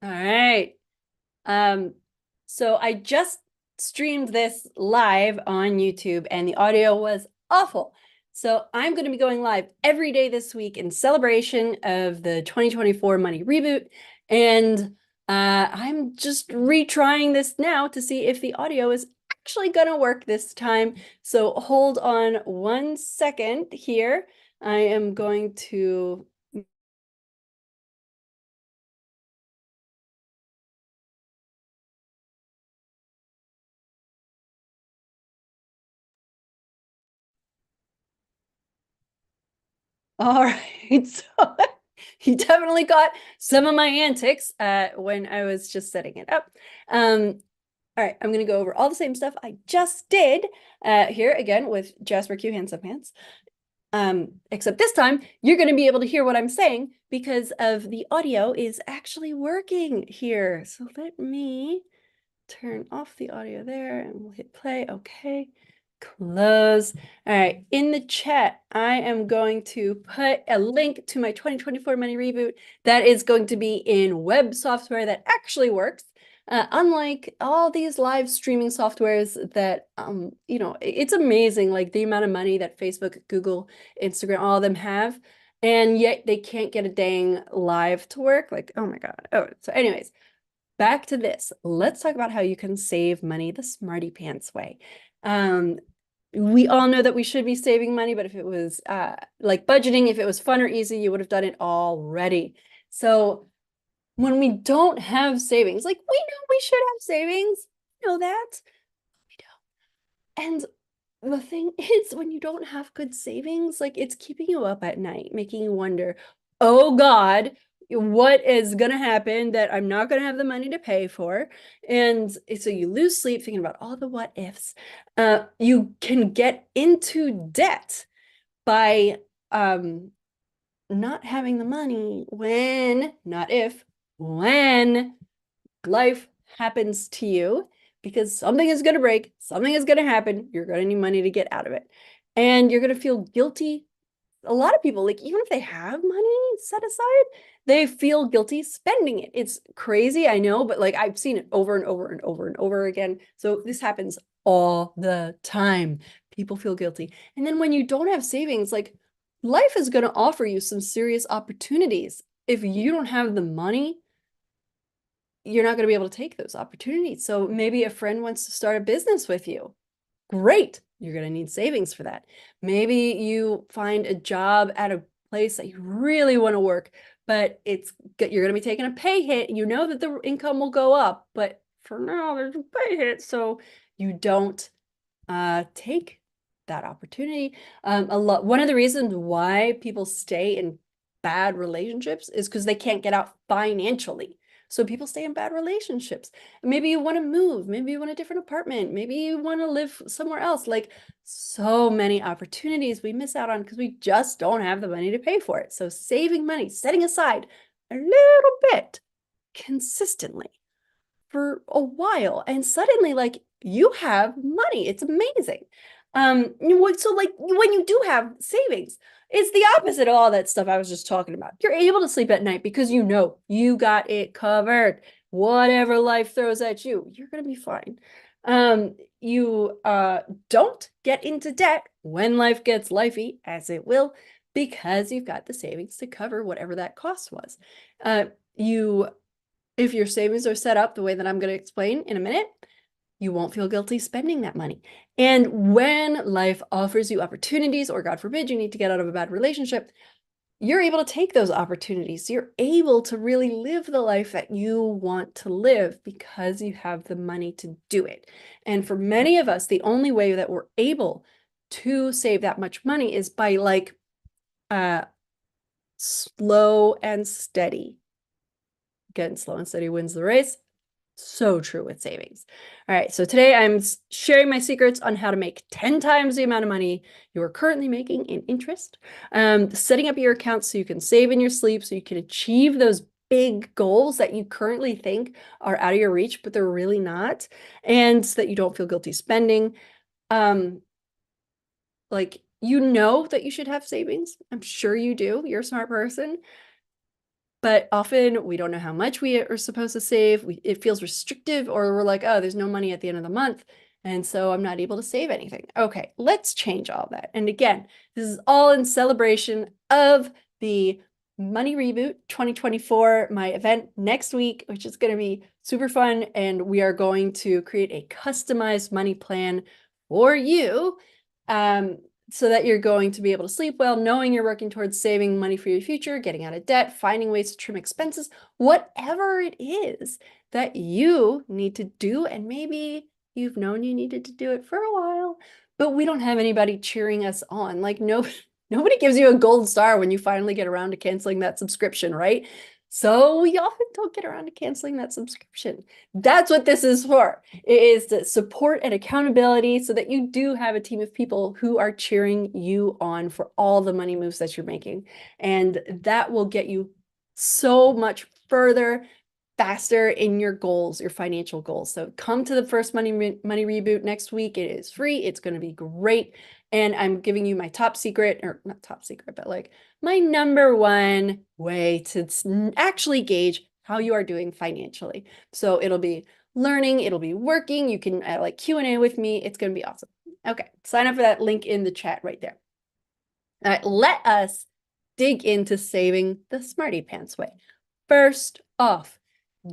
All right. Um, so I just streamed this live on YouTube and the audio was awful. So I'm going to be going live every day this week in celebration of the 2024 Money Reboot. And I'm just retrying this now to see if the audio is actually going to work this time. So hold on 1 second here. I am going to All right. So you definitely got some of my antics when I was just setting it up. All right, I'm going to go over all the same stuff I just did here again with Jasper Q Handsome Pants. Except this time, you're going to be able to hear what I'm saying because of the audio is actually working here. So let me turn off the audio there and we'll hit play. Okay. Close. All right. In the chat, I am going to put a link to my 2024 Money Reboot that is going to be in web software that actually works. Unlike all these live streaming softwares that, it's amazing, like the amount of money that Facebook, Google, Instagram, all of them have, and yet they can't get a dang live to work. Like, oh my God. Oh, so anyways, back to this. Let's talk about how you can save money the Smarty Pants way. We all know that we should be saving money, but if it was like budgeting, if it was fun or easy, you would have done it already. So when we don't have savings, like we know we should have savings, you know that we don't. And the thing is, when you don't have good savings, like it's keeping you up at night, making you wonder, oh God, what is going to happen that I'm not going to have the money to pay for? And so you lose sleep thinking about all the what ifs. You can get into debt by not having the money when, not if, when life happens to you, because something is going to break, something is going to happen, you're going to need money to get out of it. And you're going to feel guilty. A lot of people, like, even if they have money set aside, they feel guilty spending it. It's crazy, I know, but like I've seen it over and over and over and over again. So this happens all the time. People feel guilty. And then when you don't have savings, like life is going to offer you some serious opportunities. If you don't have the money, you're not going to be able to take those opportunities. So maybe a friend wants to start a business with you. Great. You're going to need savings for that. Maybe you find a job at a place that you really want to work, but you're going to be taking a pay hit. You know that the income will go up, but for now there's a pay hit. So you don't take that opportunity. One of the reasons why people stay in bad relationships is because they can't get out financially. So people stay in bad relationships. Maybe you want to move, maybe you want a different apartment, maybe you want to live somewhere else. Like so many opportunities we miss out on because we just don't have the money to pay for it. So saving money, setting aside a little bit consistently for a while, and suddenly like you have money. It's amazing. So like when you do have savings, it's the opposite of all that stuff I was just talking about. You're able to sleep at night because you know you got it covered. Whatever life throws at you, you're gonna be fine. You don't get into debt when life gets lifey, as it will, because you've got the savings to cover whatever that cost was. You If your savings are set up the way that I'm going to explain in a minute, you won't feel guilty spending that money. And when life offers you opportunities, or God forbid, you need to get out of a bad relationship, you're able to take those opportunities. You're able to really live the life that you want to live because you have the money to do it. And for many of us, the only way that we're able to save that much money is by like slow and steady. Again, slow and steady wins the race. So true with savings. All right, so today I'm sharing my secrets on how to make 10 times the amount of money you are currently making in interest, setting up your accounts so you can save in your sleep, so you can achieve those big goals that you currently think are out of your reach, but they're really not, and so that you don't feel guilty spending. Like, you know that you should have savings. I'm sure you do. You're a smart person. but often we don't know how much we are supposed to save. It feels restrictive, or we're like, oh, there's no money at the end of the month. And so I'm not able to save anything. Okay, let's change all that. And again, this is all in celebration of the Money Reboot 2024, my event next week, which is going to be super fun. And we are going to create a customized money plan for you. So that you're going to be able to sleep well, knowing you're working towards saving money for your future, getting out of debt, finding ways to trim expenses, whatever it is that you need to do. And maybe you've known you needed to do it for a while, but we don't have anybody cheering us on. Like nobody gives you a gold star when you finally get around to canceling that subscription, right? So we often don't get around to canceling that subscription. That's what this is for. It is the support and accountability so that you do have a team of people who are cheering you on for all the money moves that you're making. And that will get you so much further, faster in your goals, your financial goals. So come to the first Money Reboot next week. It is free. It's going to be great. And I'm giving you my top secret, or not top secret, but like my number one way to actually gauge how you are doing financially. So it'll be learning, it'll be working. You can like Q&A with me. It's going to be awesome. Okay, sign up for that link in the chat right there. All right, let us dig into saving the Smarty Pants way. First off,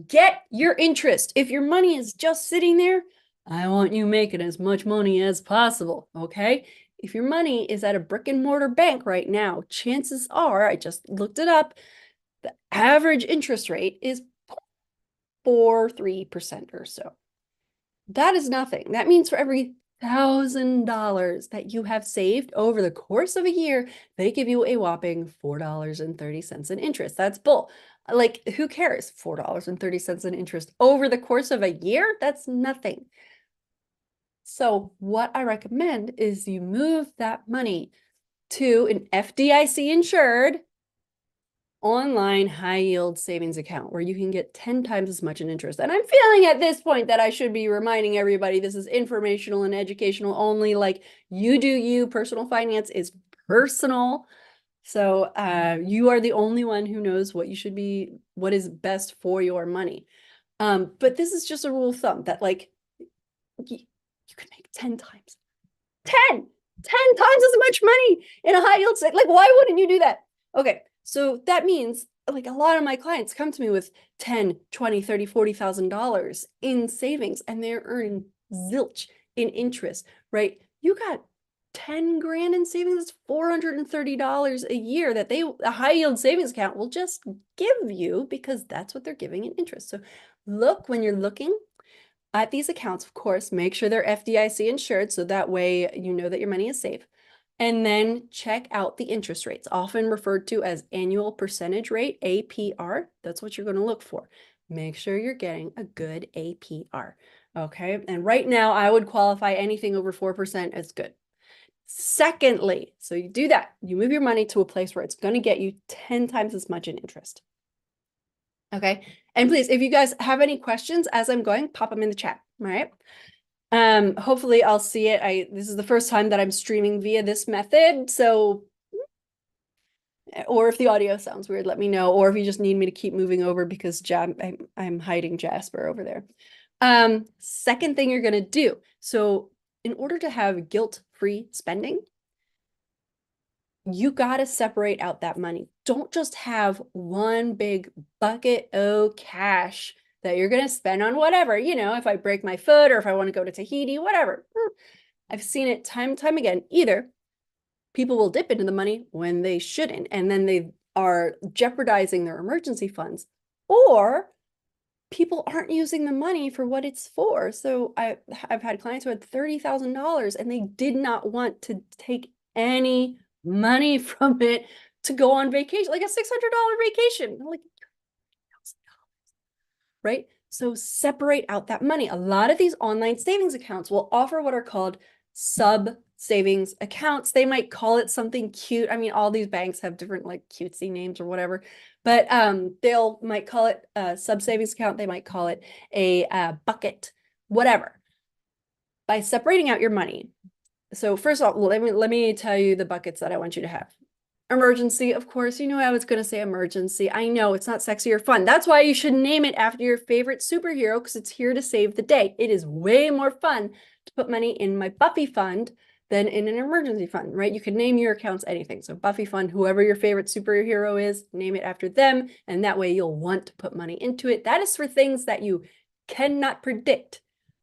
get your interest. If your money is just sitting there, I want you making as much money as possible, okay? If your money is at a brick and mortar bank right now, chances are, I just looked it up, the average interest rate is 0.43% or so. That is nothing. That means for every $1,000 that you have saved over the course of a year, they give you a whopping $4.30 in interest. That's bull. Like, who cares? $4.30 in interest over the course of a year? That's nothing. So what I recommend is you move that money to an FDIC insured online high yield savings account where you can get 10 times as much in interest. And I'm feeling at this point that I should be reminding everybody this is informational and educational only. Like, you do you. Personal finance is personal. So you are the only one who knows what what is best for your money. But this is just a rule of thumb that like you could make 10 times, 10 times as much money in a high yield. Like, why wouldn't you do that? Okay. So that means like a lot of my clients come to me with 10, 20, 30, $40,000 in savings, and they're earning zilch in interest, right? You got 10 grand in savings, that's $430 a year that a high yield savings account will just give you because that's what they're giving in interest. So look, when you're looking at these accounts, of course, make sure they're FDIC insured so that way you know that your money is safe. And then check out the interest rates, often referred to as annual percentage rate, APR. That's what you're going to look for. Make sure you're getting a good APR. Okay. And right now, I would qualify anything over 4% as good. Secondly, so you do that, you move your money to a place where it's going to get you 10 times as much in interest. Okay. And please, if you guys have any questions as I'm going, pop them in the chat. All right. Hopefully I'll see it. This is the first time that I'm streaming via this method. So, or if the audio sounds weird, let me know. Or if you just need me to keep moving over because I'm hiding Jasper over there. Second thing you're going to do. So in order to have guilt-free spending, you got to separate out that money. Don't just have one big bucket of cash that you're going to spend on whatever, if I break my foot or if I want to go to Tahiti, whatever. I've seen it time and time again. Either people will dip into the money when they shouldn't, and then they are jeopardizing their emergency funds, or people aren't using the money for what it's for. So I've had clients who had $30,000 and they did not want to take any money from it to go on vacation, like a $600 vacation. Like, right? So separate out that money. A lot of these online savings accounts will offer what are called sub savings accounts. They might call it something cute. I mean, all these banks have different like cutesy names or whatever, but might call it a sub savings account. They might call it a bucket, whatever. By separating out your money. So first of all, let me tell you the buckets that I want you to have. Emergency, of course. You know I was going to say emergency. I know it's not sexy or fun. That's why you should name it after your favorite superhero, because it's here to save the day. It is way more fun to put money in my Buffy fund than in an emergency fund, right? You can name your accounts anything. So Buffy fund, whoever your favorite superhero is, name it after them. And that way you'll want to put money into it. That is for things that you cannot predict,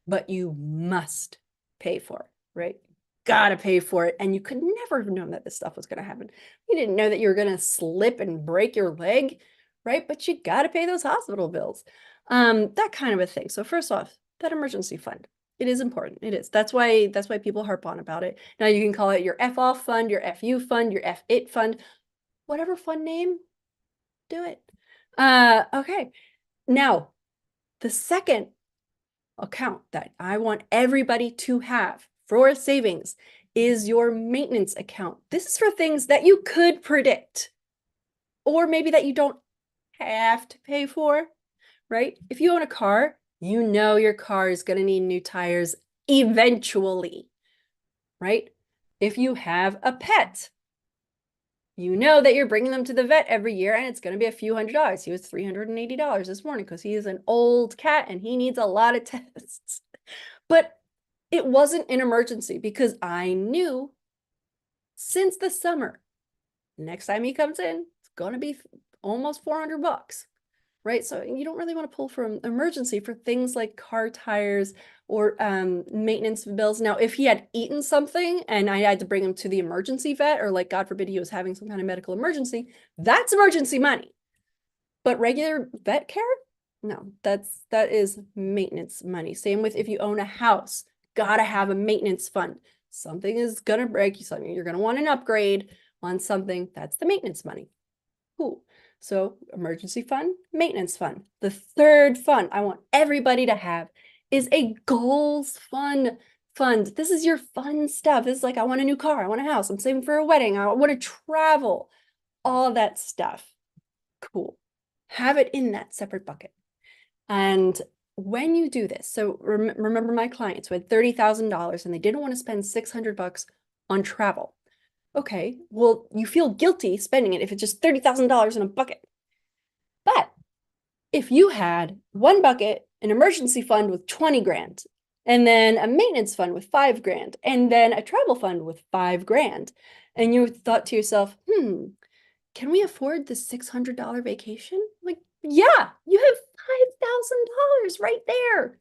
but you must pay for, right? Gotta pay for it. And you could never have known that this stuff was going to happen. You didn't know that you were going to slip and break your leg, right? But you got to pay those hospital bills. That kind of a thing. So first off, that emergency fund, it is important. It is. That's why people harp on about it. Now you can call it your F off fund, your FU fund, your F it fund, whatever fun name, do it. Okay. Now, the second account that I want everybody to have for savings is your maintenance account. This is for things that you could predict, or maybe that you don't have to pay for, right? If you own a car, you know your car is going to need new tires eventually, right? If you have a pet, you know that you're bringing them to the vet every year and it's going to be a few $100s. He was $380 this morning because he is an old cat and he needs a lot of tests. But it wasn't an emergency because I knew since the summer, next time he comes in, it's going to be almost $400, right? So you don't really want to pull from emergency for things like car tires or maintenance bills. Now, if he had eaten something and I had to bring him to the emergency vet, or like, God forbid, he was having some kind of medical emergency, that's emergency money. But regular vet care, no, that is maintenance money. Same with if you own a house, gotta have a maintenance fund. Something is gonna break you, something you're gonna want an upgrade on something, that's the maintenance money. Cool. So emergency fund, maintenance fund. The third fund I want everybody to have is a goals fund. This is your fun stuff. This is like, I want a new car, I want a house, I'm saving for a wedding, I want to travel, all that stuff. Cool. Have it in that separate bucket. And when you do this, so remember my clients who had $30,000 and they didn't want to spend $600 on travel. Okay, well, you feel guilty spending it if it's just $30,000 in a bucket. But if you had one bucket, an emergency fund with 20 grand, and then a maintenance fund with 5 grand, and then a travel fund with 5 grand, and you thought to yourself, can we afford the $600 vacation? Like, yeah, you have $5,000 right there.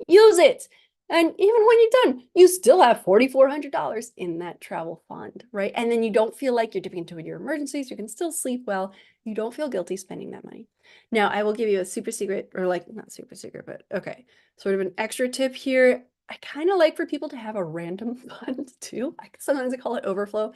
Use it. And even when you're done, you still have $4,400 in that travel fund, right? And then you don't feel like you're dipping into your emergencies. You can still sleep well. You don't feel guilty spending that money. Now, I will give you a super secret, or like, not super secret, but okay, sort of an extra tip here. I kind of like for people to have a random fund too. Sometimes I call it overflow.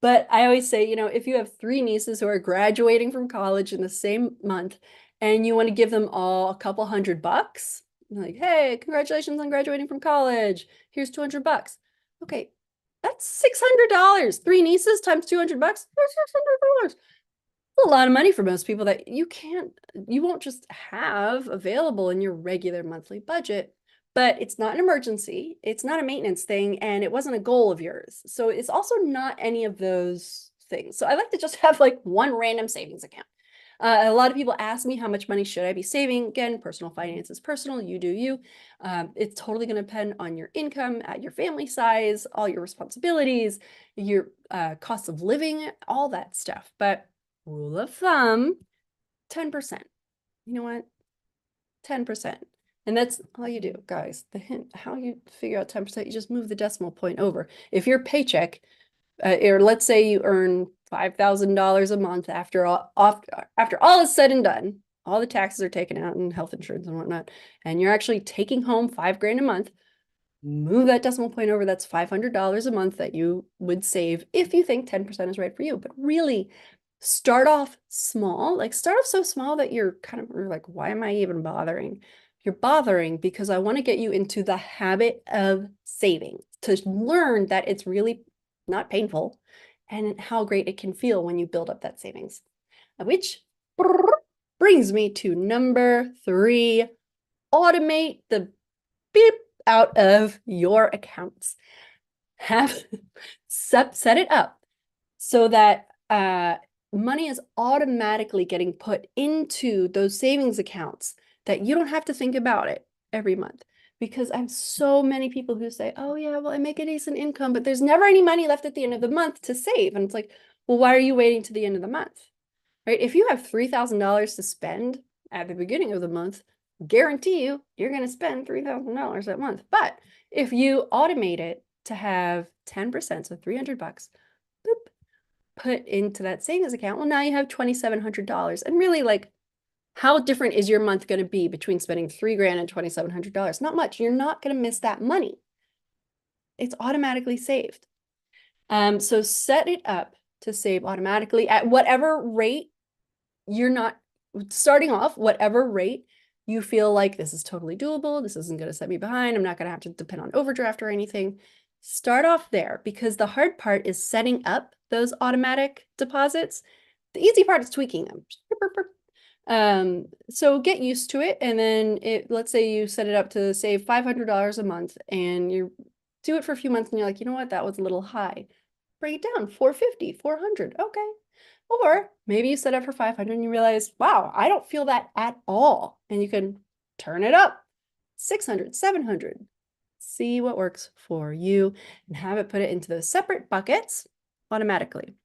But I always say, if you have 3 nieces who are graduating from college in the same month and you want to give them all a couple $100, like, hey, congratulations on graduating from college. Here's $200. Okay, that's $600. 3 nieces times $200. That's $600. A lot of money for most people that you won't just have available in your regular monthly budget. But it's not an emergency, it's not a maintenance thing, and it wasn't a goal of yours. So it's also not any of those things. So I like to just have like one random savings account. A lot of people ask me, how much money should I be saving? Again, personal finance is personal, you do you. It's totally going to depend on your income, your family size, all your responsibilities, your cost of living, all that stuff. But rule of thumb, 10%. You know what? 10%. And that's all you do, guys. The hint, how you figure out 10%, you just move the decimal point over. If your paycheck, or let's say you earn $5,000 a month after all is said and done, all the taxes are taken out and health insurance and whatnot, and you're actually taking home 5 grand a month, move that decimal point over. That's $500 a month that you would save if you think 10% is right for you. But really, start off small. Like, start off so small that you're like, why am I even bothering? You're bothering because I want to get you into the habit of saving, to learn that it's really not painful and how great it can feel when you build up that savings. Which brings me to number 3, automate the beep out of your accounts. Set it up so that money is automatically getting put into those savings accounts that you don't have to think about it every month. Because I have so many people who say, oh yeah, well, I make a decent income, but there's never any money left at the end of the month to save. And it's like, well, why are you waiting to the end of the month? Right? If you have $3,000 to spend at the beginning of the month, guarantee you're going to spend $3,000 that month. But if you automate it to have 10%, so 300 bucks, boop, put into that savings account, well, now you have $2,700. And really, like, how different is your month going to be between spending $3,000 and $2,700? Not much. You're not going to miss that money. It's automatically saved. So set it up to save automatically at whatever rate you're not starting off, whatever rate you feel like this is totally doable. This isn't going to set me behind. I'm not going to have to depend on overdraft or anything. Start off there, because the hard part is setting up those automatic deposits. The easy part is tweaking them. So get used to it. And then let's say you set it up to save $500 a month, and you do it for a few months and you're like, you know what, that was a little high. Bring it down, 450, 400. Okay. Or maybe you set up for 500 and you realize, wow, I don't feel that at all. And you can turn it up, 600, 700. See what works for you and have it put it into those separate buckets automatically.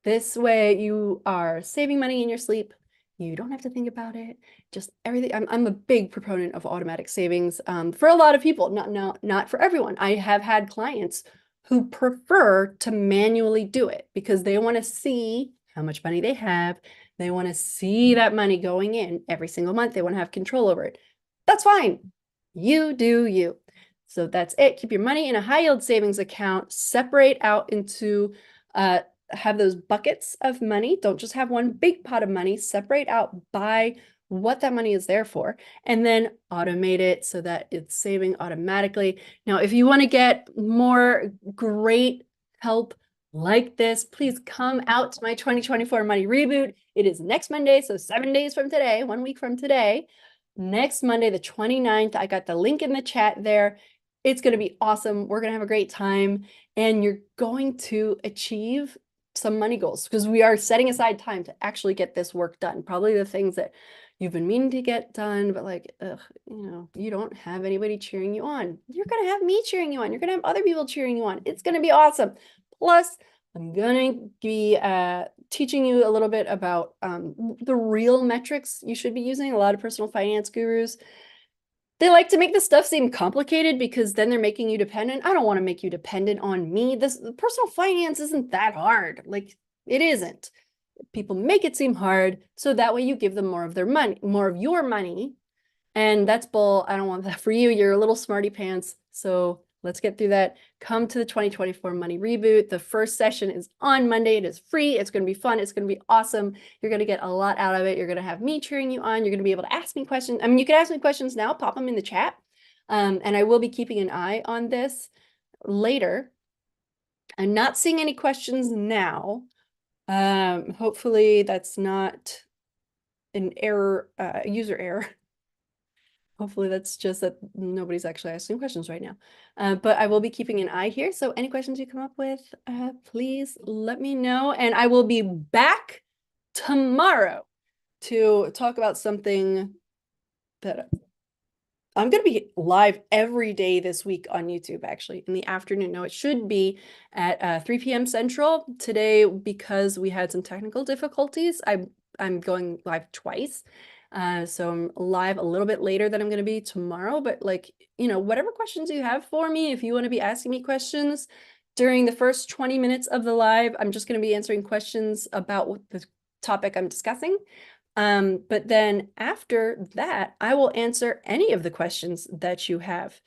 This way you are saving money in your sleep. You don't have to think about it. Just everything. I'm a big proponent of automatic savings for a lot of people, not for everyone. I have had clients who prefer to manually do it because they want to see how much money they have. They want to see that money going in every single month. They want to have control over it. That's fine. You do you. So that's it. Keep your money in a high yield savings account. Separate out into have those buckets of money. Don't just have one big pot of money. Separate out by what that money is there for, and then automate it so that it's saving automatically. Now, if you want to get more great help like this, please come out to my 2024 Money Reboot. It is next Monday, so 7 days from today, 1 week from today. Next Monday, the 29th, I got the link in the chat there. It's going to be awesome. We're going to have a great time, and you're going to achieve some money goals because we are setting aside time to actually get this work done. Probably the things that you've been meaning to get done, but like, you don't have anybody cheering you on. You're going to have me cheering you on. You're going to have other people cheering you on. It's going to be awesome. Plus, I'm going to be teaching you a little bit about the real metrics you should be using. A lot of personal finance gurus, they like to make this stuff seem complicated because then they're making you dependent. I don't want to make you dependent on me. Personal finance isn't that hard. Like, it isn't. People make it seem hard so that way you give them more of their money, more of your money. And that's bull. I don't want that for you. You're a little smarty pants. So let's get through that. Come to the 2024 Money Reboot. The first session is on Monday. It is free. It's going to be fun. It's going to be awesome. You're going to get a lot out of it. You're going to have me cheering you on. You're going to be able to ask me questions. I mean, you can ask me questions now, pop them in the chat. And I will be keeping an eye on this later. I'm not seeing any questions now. Hopefully that's not an error, user error. Hopefully that's just that nobody's actually asking questions right now. But I will be keeping an eye here. So any questions you come up with, please let me know. And I will be back tomorrow to talk about something that I'm going to be live every day this week on YouTube, actually, in the afternoon. No, it should be at 3 p.m. Central. Today, because we had some technical difficulties, I'm going live twice. So I'm live a little bit later than I'm going to be tomorrow. But like, whatever questions you have for me, if you want to be asking me questions during the first 20 minutes of the live, I'm just going to be answering questions about what the topic I'm discussing. But then after that, I will answer any of the questions that you have.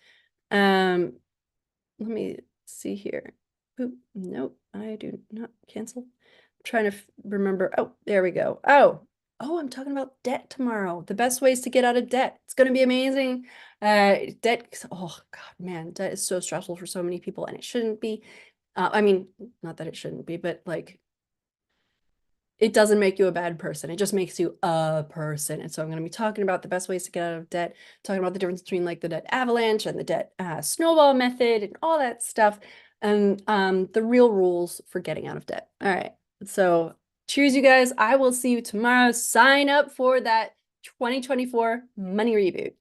Let me see here. Oop, nope, I do not cancel. I'm trying to remember. Oh, there we go. Oh, I'm talking about debt tomorrow. The best ways to get out of debt. It's going to be amazing. Debt. Oh God, man, debt is so stressful for so many people, and it shouldn't be. I mean, not that it shouldn't be, but like, it doesn't make you a bad person. It just makes you a person. And so I'm going to be talking about the best ways to get out of debt, talking about the difference between like the debt avalanche and the debt snowball method and all that stuff, and the real rules for getting out of debt. All right. So cheers, you guys. I will see you tomorrow. Sign up for that 2024 money reboot.